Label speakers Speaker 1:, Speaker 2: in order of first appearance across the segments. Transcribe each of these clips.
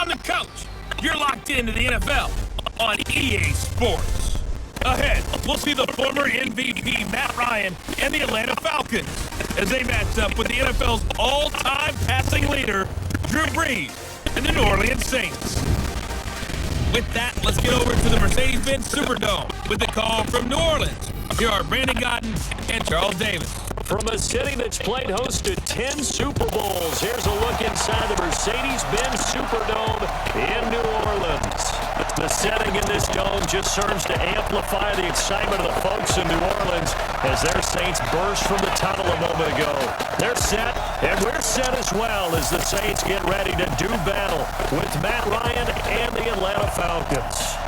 Speaker 1: I'm the coach. You're locked into the NFL on EA Sports. Ahead, we'll see the former MVP Matt Ryan and the Atlanta Falcons as they match up with the NFL's all-time passing leader, Drew Brees, and the New Orleans Saints. With that, let's get over to the Mercedes-Benz Superdome with the call from New Orleans. Here are Brandon Gotten and Charles Davis.
Speaker 2: From a city that's played host to 10 Super Bowls, here's a look inside the Mercedes-Benz Superdome in New Orleans. The setting in this dome just serves to amplify the excitement of the folks in New Orleans as their Saints burst from the tunnel a moment ago. They're set, and we're set as well as the Saints get ready to do battle with Matt Ryan and the Atlanta Falcons.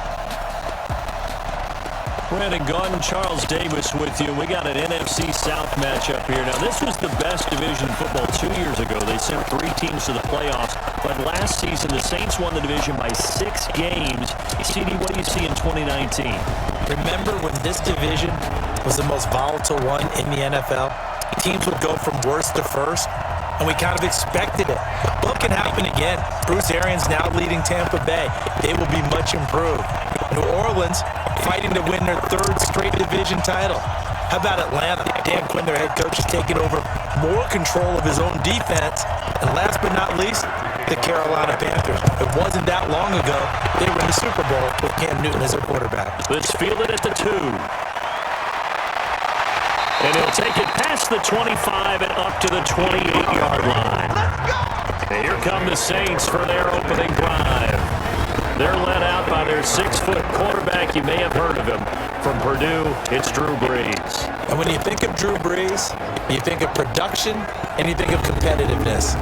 Speaker 2: Brandon Gaudin, Charles Davis with you. We got an NFC South matchup here. Now, this was the best division in football 2 years ago. They sent 3 teams to the playoffs. But last season, the Saints won the division by 6 games. CD, what do you see in 2019?
Speaker 3: Remember when this division was the most volatile one in the NFL? Teams would go from worst to first, and we kind of expected it. What can happen again? Bruce Arians now leading Tampa Bay. They will be much improved. New Orleans fighting to win their 3rd straight division title. How about Atlanta? Dan Quinn, their head coach, is taking over more control of his own defense. And last but not least, the Carolina Panthers. It wasn't that long ago they were in the Super Bowl with Cam Newton as their quarterback.
Speaker 2: Let's field it at the 2. And he'll take it past the 25 and up to the 28-yard line. And here come the Saints for their opening drive. They're led out by their 6-foot quarterback. You may have heard of him. From Purdue, it's Drew Brees.
Speaker 3: And when you think of Drew Brees, you think of production and you think of competitiveness.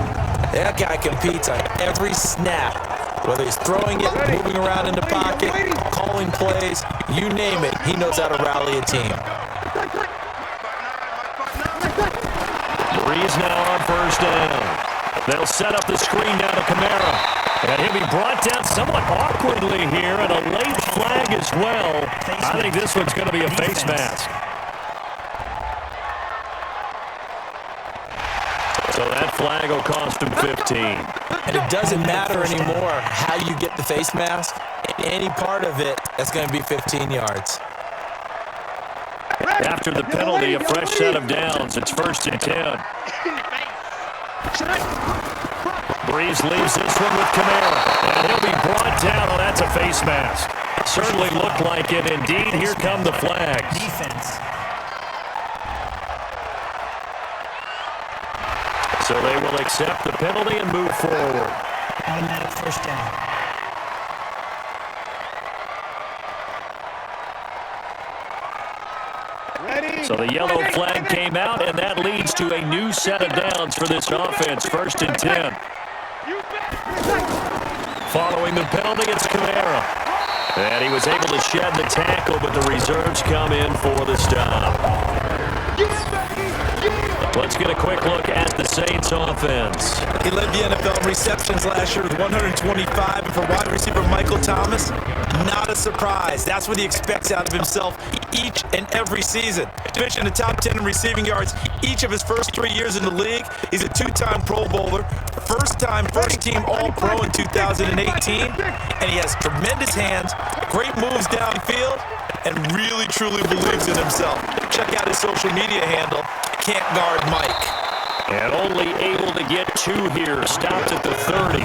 Speaker 3: That guy competes on every snap. Whether he's throwing it, moving around in the pocket, calling plays, you name it, he knows how to rally a team.
Speaker 2: Brees now on first down. They'll set up the screen down to Kamara. And he'll be brought down somewhat awkwardly here, and a late flag as well. I think this one's going to be a face mask. So that flag will cost him 15.
Speaker 3: And it doesn't matter anymore how you get the face mask. Any part of it, that's going to be 15 yards.
Speaker 2: After the penalty, a fresh set of downs. It's 1st and 10. Brees leaves this one with Kamara, and he'll be brought down. Oh, that's a face mask. Certainly looked like it. Indeed, here come the flags.
Speaker 4: Defense.
Speaker 2: So they will accept the penalty and move forward.
Speaker 4: Automatic first down.
Speaker 2: So the yellow flag came out, and that leads to a new set of downs for this offense. 1st and 10. Following the penalty, it's Kamara. And he was able to shed the tackle, but the reserves come in for the stop. Let's get a quick look at the Saints offense.
Speaker 3: He led the NFL in receptions last year with 125, and for wide receiver Michael Thomas, not a surprise. That's what he expects out of himself each and every season. To mention the top 10 in receiving yards each of his first 3 years in the league. He's a 2-time Pro Bowler, first-time first-team All-Pro in 2018, and he has tremendous hands, great moves downfield, and really, truly believes in himself. Check out his social media handle, Can't Guard Mike.
Speaker 2: And only able to get 2 here. Stopped at the 30.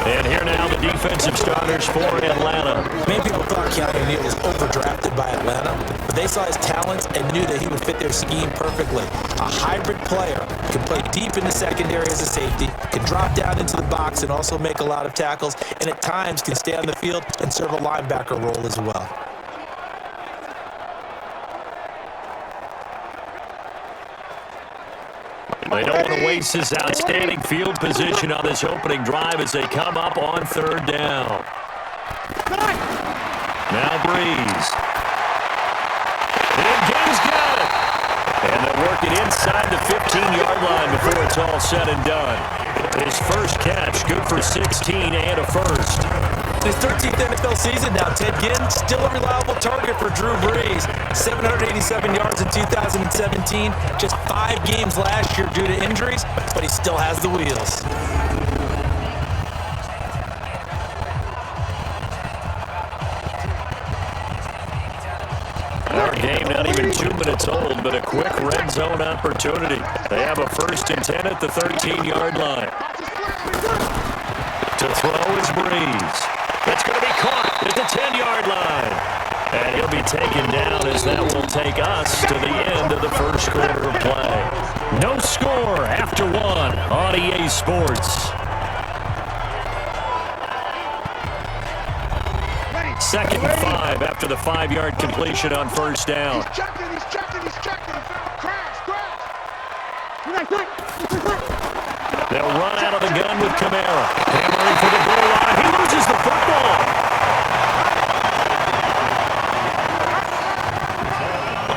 Speaker 2: And here now the defensive starters for Atlanta.
Speaker 3: Many people thought Keanu Neal was overdrafted by Atlanta, but they saw his talents and knew that he would fit their scheme perfectly. A hybrid player, can play deep in the secondary as a safety, can drop down into the box and also make a lot of tackles, and at times can stay on the field and serve a linebacker role as well.
Speaker 2: They don't want to waste his outstanding field position on this opening drive as they come up on 3rd down. Now Brees. And Game's got it. And they'll work it inside the 15-yard line before it's all said and done. His first catch, good for 16 and a first.
Speaker 3: In his 13th NFL season now, Ted Ginn still a reliable target for Drew Brees. 787 yards in 2017, just 5 games last year due to injuries, but he still has the wheels.
Speaker 2: minutes old, but a quick red zone opportunity. They have a 1st and 10 at the 13-yard line. To throw is Breeze. It's going to be caught at the 10-yard line. And he'll be taken down as that will take us to the end of the first quarter of play. No score after 1 on EA Sports. 2nd and 5 after the 5-yard completion on 1st down.
Speaker 5: He's checking. Crash.
Speaker 2: They'll run out of the gun with Kamara. Hammering for the goal line. He loses the football.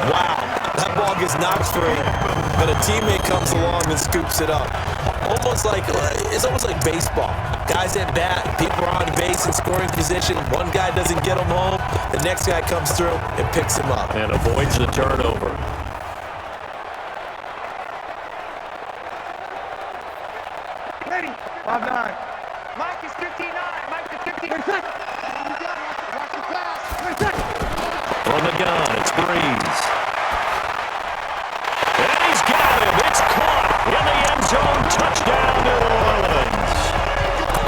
Speaker 3: Wow, that ball gets knocked free, but a teammate comes along and scoops it up. It's almost like baseball. Guys at bat, people are on base in scoring position. One guy doesn't get him home. The next guy comes through and picks him up.
Speaker 2: And avoids the turnover.
Speaker 5: Ready. 5-9. Mike is 59. Mike is 50. Watch the pass.
Speaker 2: From the gun, it's Breeze. And he's got him. It's caught in the end zone. Touchdown, New Orleans.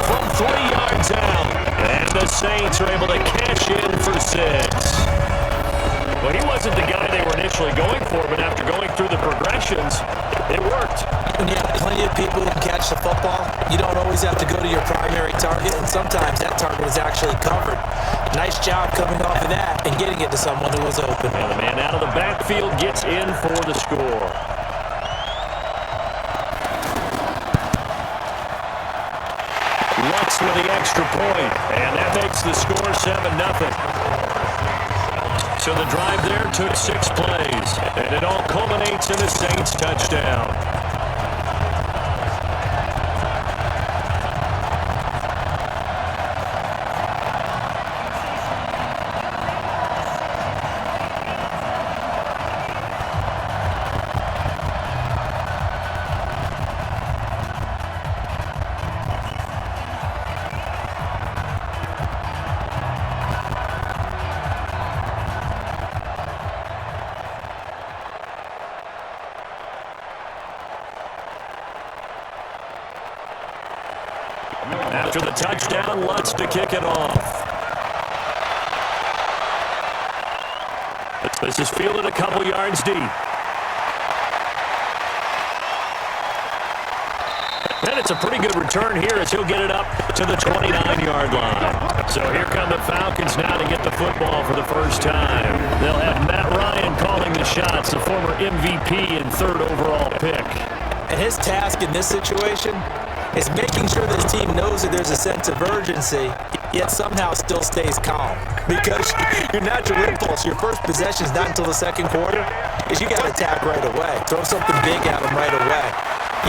Speaker 2: From 3 yards out. And the Saints are able to cash in for 6. Well, he wasn't the guy they were initially going for, but after going through the progressions, it worked.
Speaker 3: When you have plenty of people who can catch the football, you don't always have to go to your primary target, and sometimes that target is actually covered. Nice job coming off of that and getting it to someone who was open.
Speaker 2: And the man out of the backfield gets in for the score. Lutz with the extra point, and that makes the score 7-0. So the drive there took 6 plays, and it all culminates in a Saints touchdown. After the touchdown, Lutz to kick it off. This is fielded a couple yards deep. And it's a pretty good return here as he'll get it up to the 29-yard line. So here come the Falcons now to get the football for the first time. They'll have Matt Ryan calling the shots, the former MVP and 3rd overall pick.
Speaker 3: And his task in this situation is making sure this team knows that there's a sense of urgency, yet somehow still stays calm. Because your natural impulse, your first possession is not until the 2nd quarter, is you got to attack right away. Throw something big at them right away.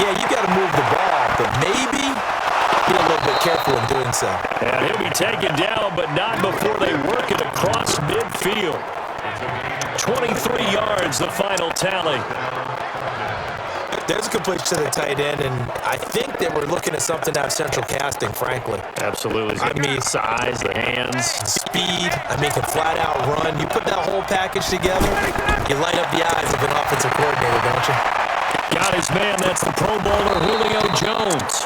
Speaker 3: Yeah, you got to move the ball, but maybe be a little bit careful in doing so.
Speaker 2: And he'll be taken down, but not before they work it across midfield. 23 yards, the final tally.
Speaker 3: There's a completion to the tight end, and I think they were looking at something out of central casting, frankly.
Speaker 2: Absolutely.
Speaker 3: I mean,
Speaker 2: size, the hands.
Speaker 3: Speed, can flat out run. You put that whole package together, you light up the eyes of an offensive coordinator, don't you?
Speaker 2: Got his man, that's the Pro Bowler Julio Jones.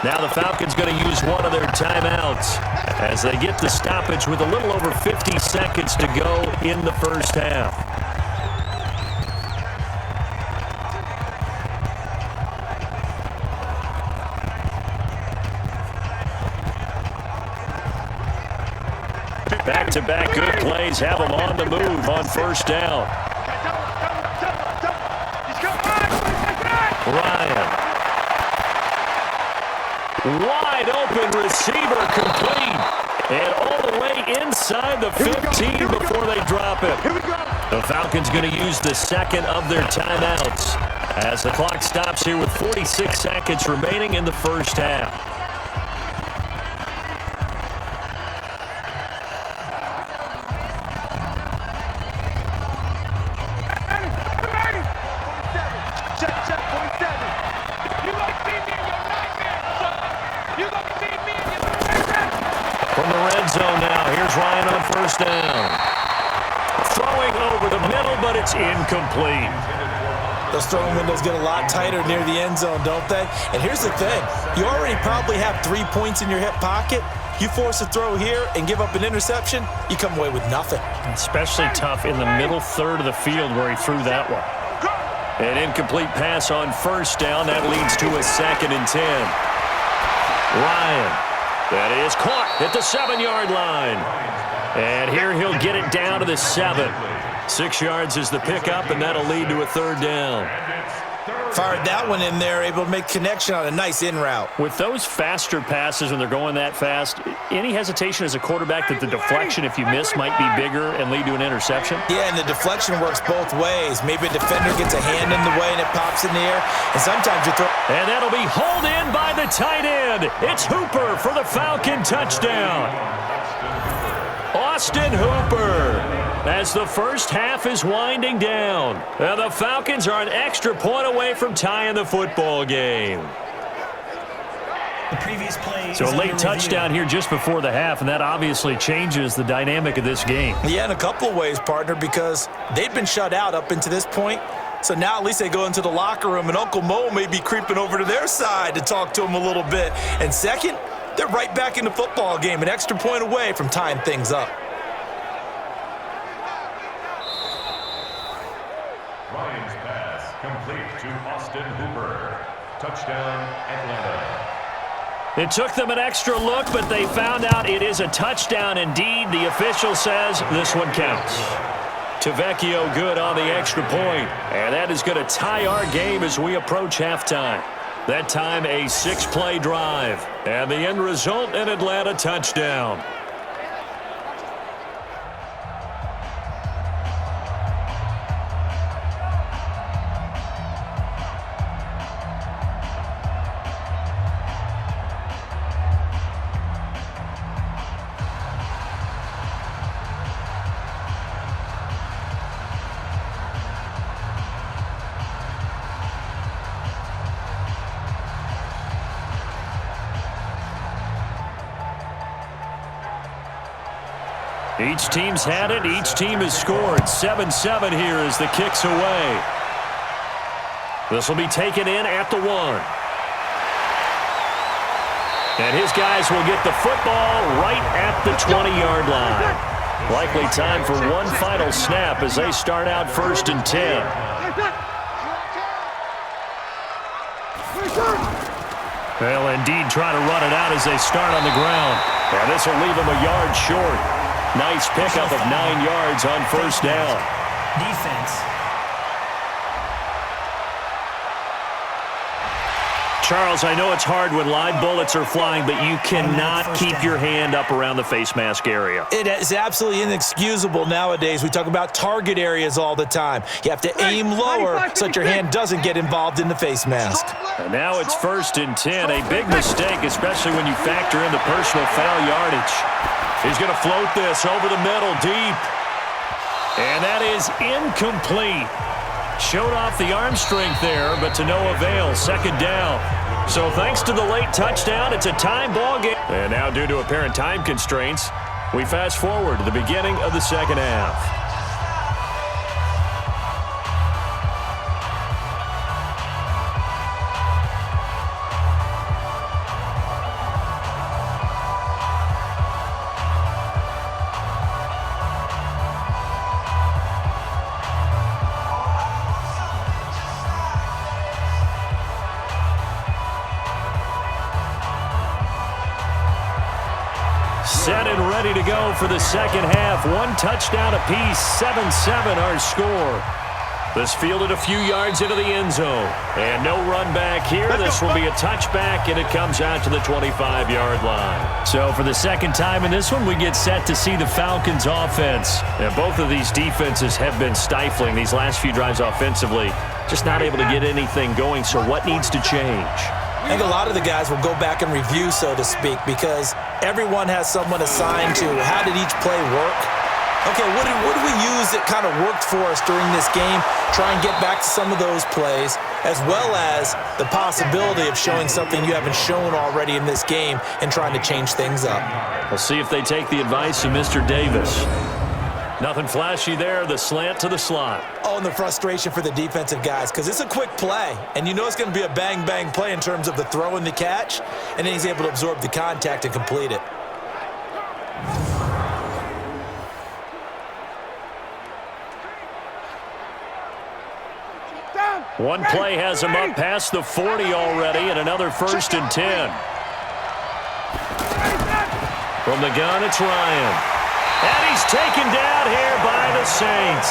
Speaker 2: Now the Falcons going to use one of their timeouts as they get the stoppage with a little over 50 seconds to go in the first half. Back-to-back good plays have them on the move on 1st down. Ryan. Wide open receiver complete. And all the way inside the 15 before they drop it. The Falcons going to use the 2nd of their timeouts as the clock stops here with 46 seconds remaining in the first half. From the red zone now, here's Ryan on 1st down. throwing over the middle, but it's incomplete.
Speaker 3: Those throwing windows get a lot tighter near the end zone, don't they? And here's the thing. You already probably have 3 points in your hip pocket. You force a throw here and give up an interception, you come away with nothing.
Speaker 2: Especially tough in the middle third of the field where he threw that one. An incomplete pass on first down. That leads to a 2nd and 10. Ryan. That is caught at the 7-yard line. And here he'll get it down to the 7. 6 yards is the pickup, and that'll lead to a 3rd down.
Speaker 3: Fired that one in there, able to make connection on a nice in route.
Speaker 2: With those faster passes when they're going that fast, any hesitation as a quarterback that the deflection, if you miss, might be bigger and lead to an interception?
Speaker 3: Yeah, and the deflection works both ways. Maybe a defender gets a hand in the way and it pops in the air, and sometimes you throw...
Speaker 2: And that'll be hauled in by the tight end. It's Hooper for the Falcon touchdown. Austin Hooper, as the first half is winding down. Now the Falcons are an extra point away from tying the football game.
Speaker 4: The previous play
Speaker 2: So a late touchdown here just before the half, and that obviously changes the dynamic of this game.
Speaker 3: Yeah, in a couple of ways, partner, because they've been shut out up into this point. So now at least they go into the locker room, and Uncle Mo may be creeping over to their side to talk to them a little bit. And second, they're right back in the football game, an extra point away from tying things up.
Speaker 6: Ryan's pass complete to Austin Hooper. Touchdown, Atlanta.
Speaker 2: It took them an extra look, but they found out it is a touchdown indeed. The official says this one counts. Tavecchio good on the extra point, and that is going to tie our game as we approach halftime. That time a 6-play drive, and the end result an Atlanta touchdown. Each team's had it. Each team has scored. 7-7 here as the kick's away. This will be taken in at the 1. And his guys will get the football right at the 20-yard line. Likely time for one final snap as they start out 1st and 10. They'll indeed try to run it out as they start on the ground. And this will leave them a yard short. Nice pickup of 9 yards on 1st down.
Speaker 4: Defense.
Speaker 2: Charles, I know it's hard when live bullets are flying, but you cannot keep your hand up around the face mask area.
Speaker 3: It is absolutely inexcusable nowadays. We talk about target areas all the time. You have to aim lower so that your hand doesn't get involved in the face mask.
Speaker 2: And now it's 1st and 10. A big mistake, especially when you factor in the personal foul yardage. He's going to float this over the middle deep. And that is incomplete. Showed off the arm strength there, but to no avail. 2nd down. So thanks to the late touchdown, it's a time ball game. And now due to apparent time constraints, we fast forward to the beginning of the 2nd half. Set and ready to go for the 2nd half. 1 touchdown apiece, 7-7 our score. This fielded a few yards into the end zone. And no run back here. This will be a touchback, and it comes out to the 25-yard line. So for the 2nd time in this one, we get set to see the Falcons offense. And both of these defenses have been stifling these last few drives offensively. Just not able to get anything going, so what needs to change?
Speaker 3: I think a lot of the guys will go back and review, so to speak, because everyone has someone assigned to how did each play work. Okay, what did we use that kind of worked for us during this game? Try and get back to some of those plays, as well as the possibility of showing something you haven't shown already in this game and trying to change things up.
Speaker 2: We'll see if they take the advice of Mr. Davis. Nothing flashy there. The slant to the slot.
Speaker 3: Oh, and the frustration for the defensive guys because it's a quick play. And you know it's going to be a bang-bang play in terms of the throw and the catch. And then he's able to absorb the contact and complete it.
Speaker 2: One play has him up past the 40 already, and another 1st and 10. From the gun, it's Ryan. And he's taken down here by the Saints.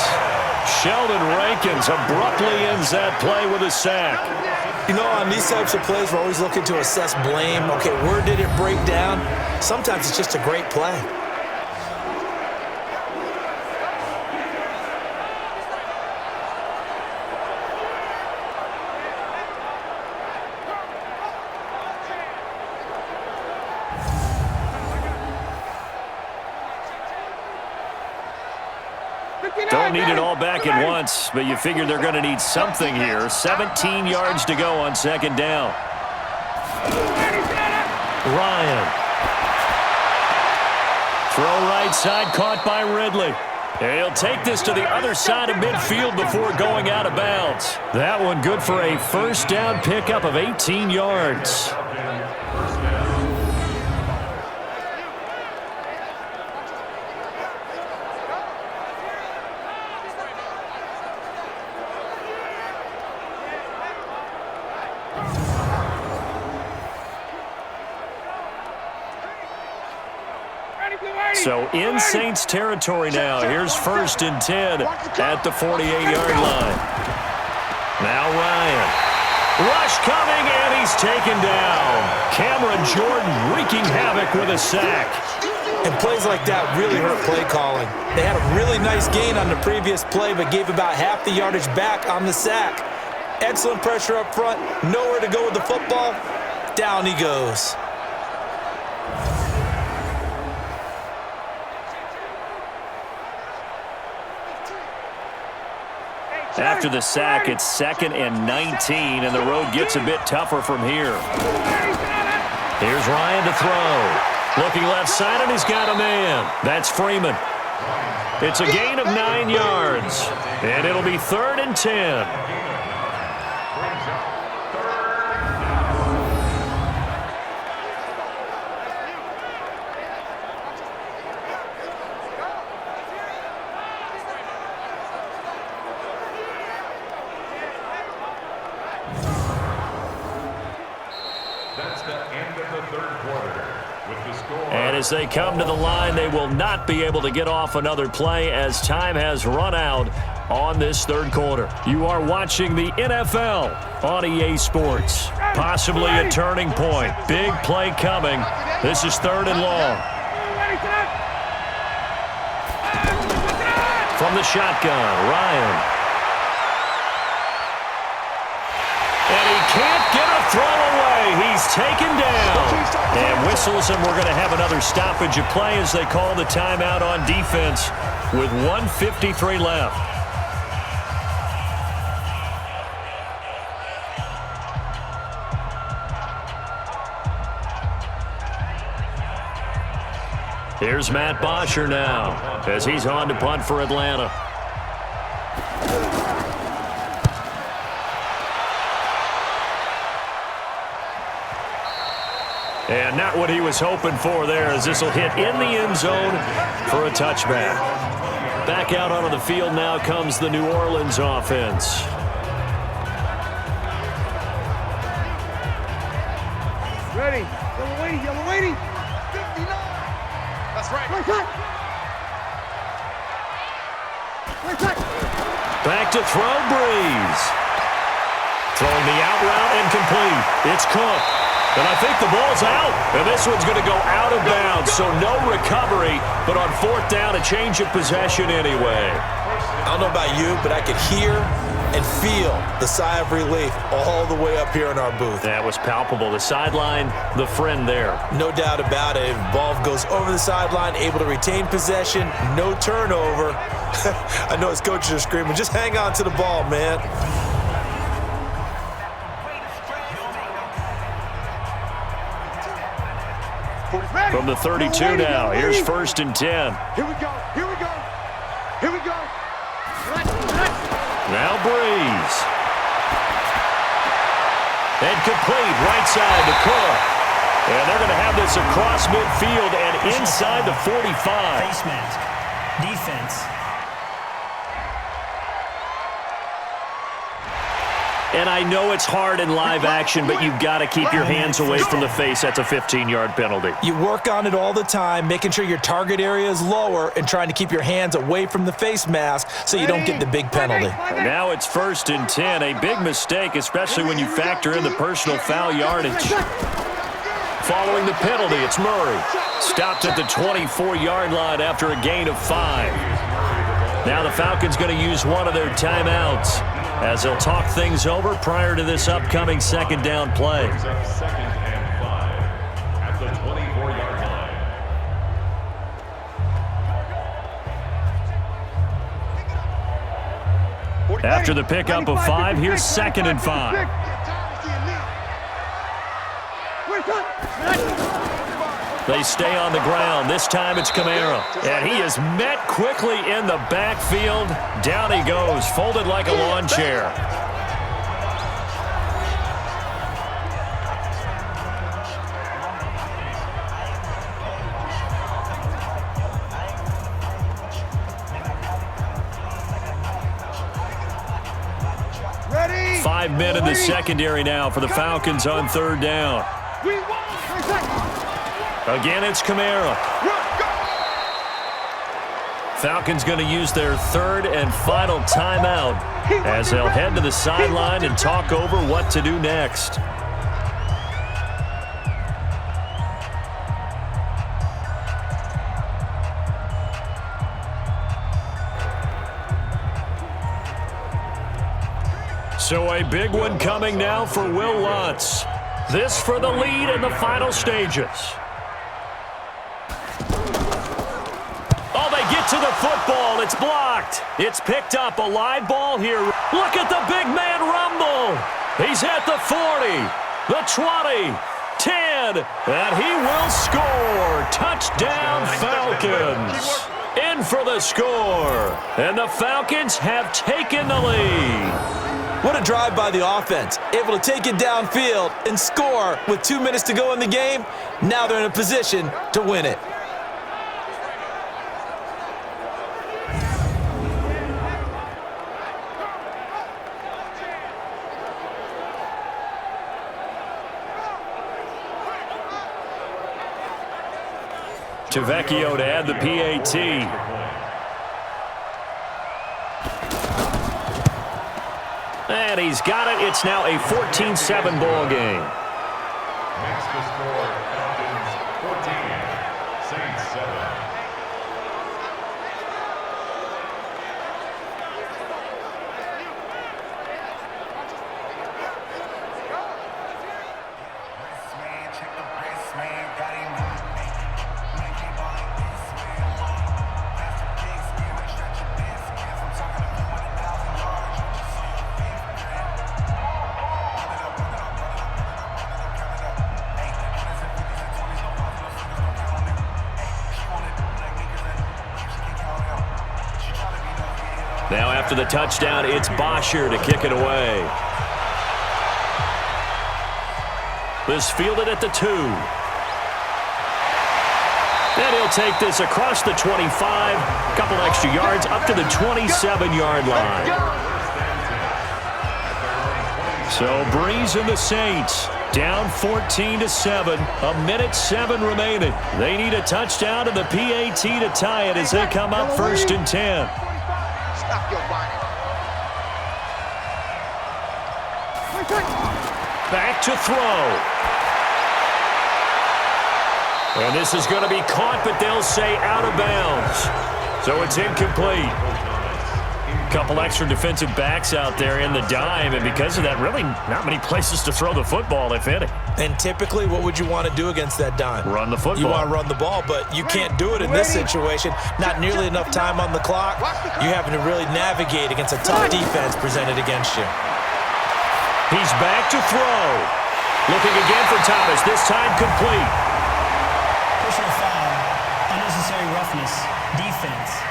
Speaker 2: Sheldon Rankins abruptly ends that play with a sack.
Speaker 3: You know, on these types of plays, we're always looking to assess blame. Okay, where did it break down? Sometimes it's just a great play.
Speaker 2: Don't need it all back at once, but you figure they're going to need something here. 17 yards to go on 2nd down. Ryan. Throw right side, caught by Ridley. He'll take this to the other side of midfield before going out of bounds. That one good for a 1st down pickup of 18 yards. So in Saints territory now. Here's 1st and 10 at the 48-yard line. Now Ryan. Rush coming, and he's taken down. Cameron Jordan wreaking havoc with a sack.
Speaker 3: And plays like that really hurt play calling. They had a really nice gain on the previous play, but gave about half the yardage back on the sack. Excellent pressure up front. Nowhere to go with the football. Down he goes.
Speaker 2: After the sack, it's 2nd and 19, and the road gets a bit tougher from here. Here's Ryan to throw. Looking left side, and he's got a man. That's Freeman. It's a gain of 9 yards, and it'll be 3rd and 10. And as they come to the line, they will not be able to get off another play as time has run out on this 3rd quarter. You are watching the NFL on EA Sports. Possibly a turning point. Big play coming. This is 3rd and long. From the shotgun, Ryan. And he can't get a throw away. He's taken down. And whistles, and we're going to have another stoppage of play as they call the timeout on defense with 1:53 left. Here's Matt Bosher now as he's on to punt for Atlanta. And not what he was hoping for there, as this will hit in the end zone for a touchback. Back out onto the field now comes the New Orleans offense.
Speaker 5: Ready. Yellow waiting. Yellow waiting. 59. That's right. Right side. Right side.
Speaker 2: Back to throw, Breeze. Throwing the out route and complete. It's Cook. And I think the ball's out. And this one's going to go out of bounds, so no recovery. But on 4th down, a change of possession anyway.
Speaker 3: I don't know about you, but I could hear and feel the sigh of relief all the way up here in our booth.
Speaker 2: That was palpable. The sideline, the friend there.
Speaker 3: No doubt about it. Ball goes over the sideline, able to retain possession, no turnover. I know his coaches are screaming, just hang on to the ball, man.
Speaker 2: From the 32 now, here's 1st and 10.
Speaker 5: Here we go. Here we go. Here we go.
Speaker 2: Now Breeze. And complete right side to Cook. And they're going to have this across midfield and inside the 45.
Speaker 4: Face mask. Defense.
Speaker 2: And I know it's hard in live action, but you've got to keep your hands away from the face. That's a 15-yard penalty.
Speaker 3: You work on it all the time, making sure your target area is lower and trying to keep your hands away from the face mask so you don't get the big penalty.
Speaker 2: And now it's 1st and 10. A big mistake, especially when you factor in the personal foul yardage. Following the penalty, it's Murray. Stopped at the 24-yard line after a gain of 5. Now the Falcons going to use one of their timeouts as they'll talk things over prior to this upcoming 2nd down play.
Speaker 6: 2nd and 5 at the 24-yard line.
Speaker 2: After the pickup of 5, here's 2nd and 5. They stay on the ground. This time it's Kamara. And he is met quickly in the backfield. Down he goes, folded like a lawn chair.
Speaker 5: Ready?
Speaker 2: 5 men in the secondary now for the Falcons on 3rd down. Again, it's Kamara. Falcons going to use their 3rd and final timeout as they'll head to the sideline and talk over what to do next. So a big one coming now for Will Lutz. This for the lead in the final stages. Oh, they get to the football. It's blocked. It's picked up. A live ball here. Look at the big man rumble. He's at the 40, the 20, 10, and he will score. Touchdown, Falcons. In for the score. And the Falcons have taken the lead.
Speaker 3: What a drive by the offense. Able to take it downfield and score with 2 minutes to go in the game. Now they're in a position to win it.
Speaker 2: Tavecchio to add the PAT. And he's got it. It's now a 14-7 ball game.
Speaker 6: Makes the score Falcons 14, Saints 7.
Speaker 2: Now after the touchdown, it's Bosher to kick it away. This fielded at the 2. And he'll take this across the 25, a couple extra yards up to the 27-yard line. So Breeze and the Saints down 14-7, a minute 7 remaining. They need a touchdown and the PAT to tie it as they come up 1st and 10.
Speaker 5: Stop your whining.
Speaker 2: Back to throw. And this is going to be caught, but they'll say out of bounds. So it's incomplete. Couple extra defensive backs out there in the dime, and because of that, really not many places to throw the football, if any.
Speaker 3: And typically, what would you want to do against that dime?
Speaker 2: Run the football.
Speaker 3: You want to run the ball, but you can't do it in this situation. Not nearly enough time on the clock. You're having to really navigate against a tough defense presented against you.
Speaker 2: He's back to throw. Looking again for Thomas, this time complete.
Speaker 4: Personal foul. Unnecessary roughness. Defense.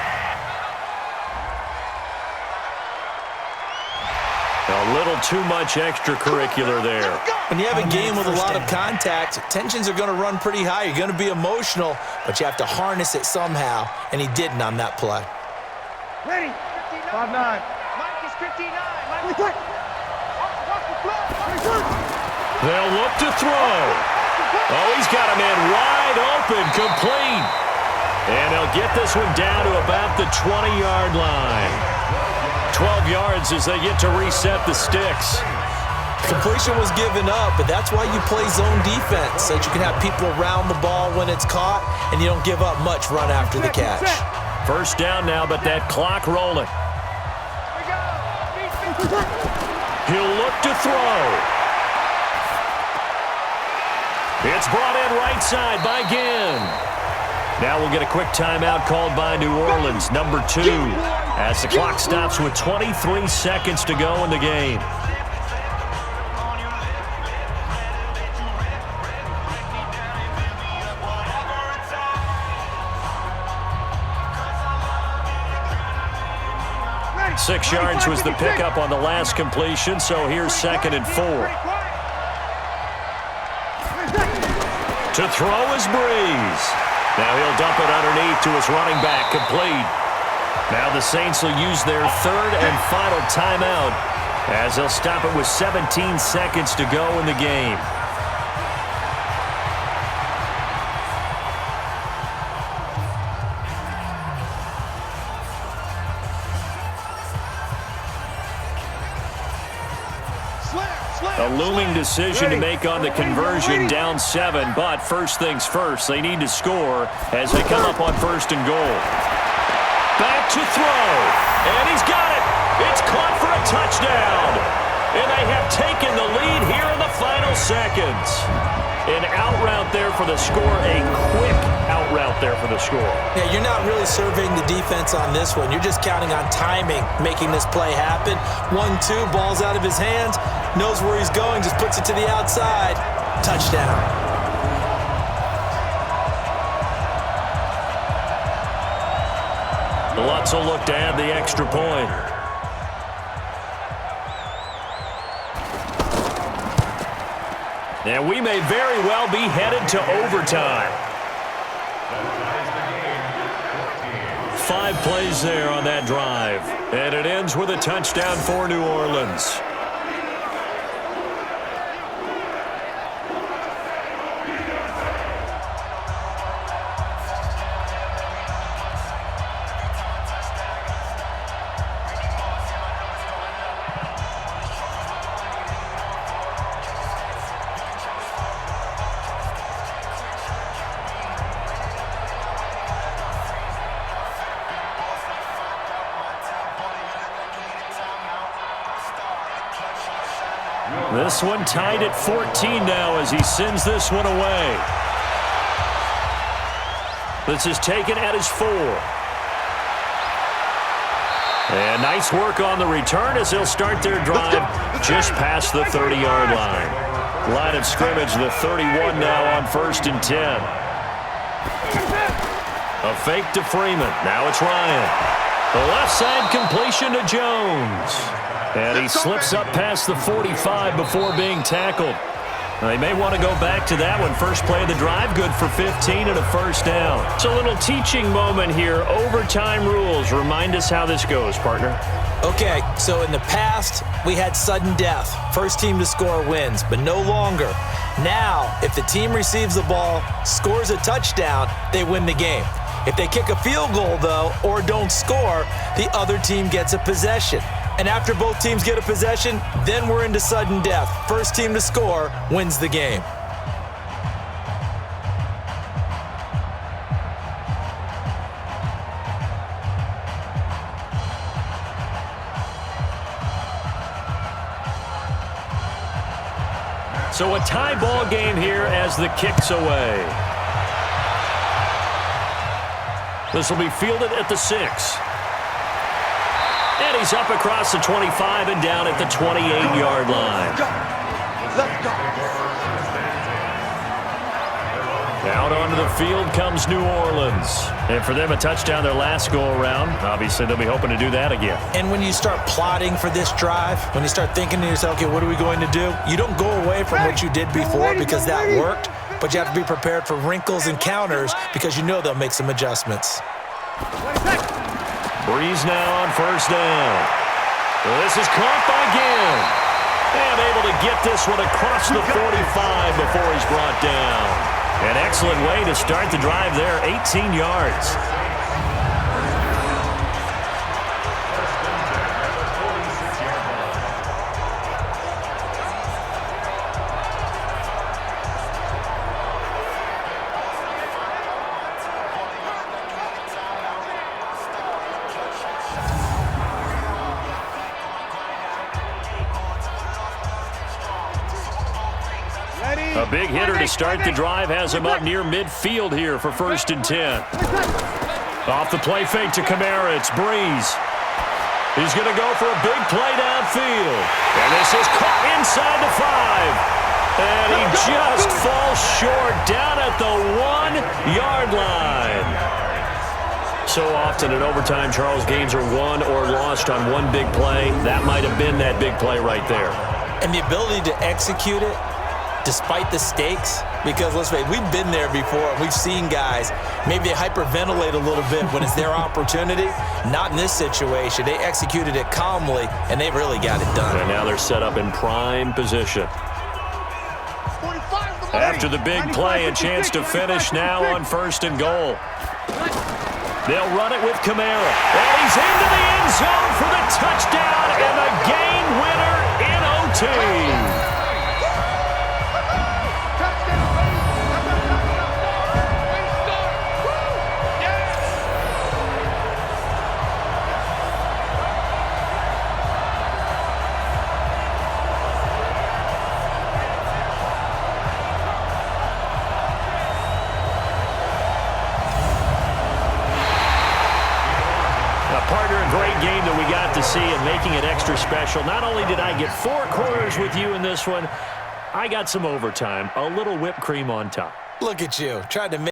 Speaker 2: A little too much extracurricular there.
Speaker 3: When you have a game with a lot of contact, tensions are going to run pretty high. You're going to be emotional, but you have to harness it somehow, and he didn't on that play.
Speaker 5: Ready. 5-9. Mike is 59. Mike is
Speaker 2: They'll look to throw. Oh, he's got a man wide open, complete. And they'll get this one down to about the 20-yard line. 12 yards as they get to reset the sticks.
Speaker 3: Completion was given up, but that's why you play zone defense, so that you can have people around the ball when it's caught, and you don't give up much run after the catch.
Speaker 2: First down now, but that clock rolling. He'll look to throw. It's brought in right side by Ginn. Now we'll get a quick timeout called by New Orleans, number 2, as the clock stops with 23 seconds to go in the game. Six yards was the pickup on the last completion, so here's 2nd and 4. To throw is Breeze. Now he'll dump it underneath to his running back, complete. Now the Saints will use their 3rd and final timeout as they'll stop it with 17 seconds to go in the game. A looming decision to make on the conversion, down 7, but first things first, they need to score as they come up on 1st and goal. Back to throw, and he's got it. It's caught for a touchdown, and they have taken the lead here in the final seconds. An out route there for the score, a quick out route there for the score.
Speaker 3: Yeah, you're not really surveying the defense on this one. You're just counting on timing, making this play happen. 1-2, ball's out of his hands, knows where he's going, just puts it to the outside. Touchdown.
Speaker 2: Lutz will look to add the extra point. And we may very well be headed to overtime. 5 plays there on that drive. And it ends with a touchdown for New Orleans. This one tied at 14 now as he sends this one away. This is taken at his 4. And nice work on the return as they'll start their drive just past the 30-yard line. Line of scrimmage, the 31 now on 1st and 10. A fake to Freeman. Now it's Ryan. The left side completion to Jones. And he slips up past the 45 before being tackled. They may want to go back to that one. First play of the drive, good for 15 and a first down. It's a little teaching moment here. Overtime rules. Remind us how this goes, partner.
Speaker 3: Okay, so in the past, we had sudden death. First team to score wins, but no longer. Now, if the team receives the ball, scores a touchdown, they win the game. If they kick a field goal, though, or don't score, the other team gets a possession. And after both teams get a possession, then we're into sudden death. First team to score wins the game.
Speaker 2: So a tie ball game here as the kick's away. This will be fielded at the 6. And he's up across the 25 and down at the 28-yard line. Out onto the field comes New Orleans. And for them, a touchdown their last go-around. Obviously, they'll be hoping to do that again.
Speaker 3: And when you start plotting for this drive, when you start thinking to yourself, okay, what are we going to do? You don't go away from what you did before because that worked, but you have to be prepared for wrinkles and counters because you know they'll make some adjustments.
Speaker 2: Breeze now on first down. Well, this is caught by Gill. And able to get this one across the 45 before he's brought down. An excellent way to start the drive there, 18 yards. A big hitter to start the drive has him up near midfield here for 1st and 10. Off the play fake to Kamara, it's Breeze. He's going to go for a big play downfield. And this is caught inside the 5. And he just falls short down at the 1-yard line. So often in overtime, Charles, games are won or lost on one big play. That might have been that big play right there.
Speaker 3: And the ability to execute it despite the stakes, because let's face it, we've been there before. We've seen guys, maybe they hyperventilate a little bit when it's their opportunity. Not in this situation. They executed it calmly, and they really got it done.
Speaker 2: And now they're set up in prime position. After the big play, a chance to finish now on 1st and goal. They'll run it with Kamara. And he's into the end zone for the touchdown and the game winner in OT. Game that we got to see and making it extra special. Not only did I get 4 quarters with you in this one, I got some overtime, a little whipped cream on top.
Speaker 3: Look at you, tried to make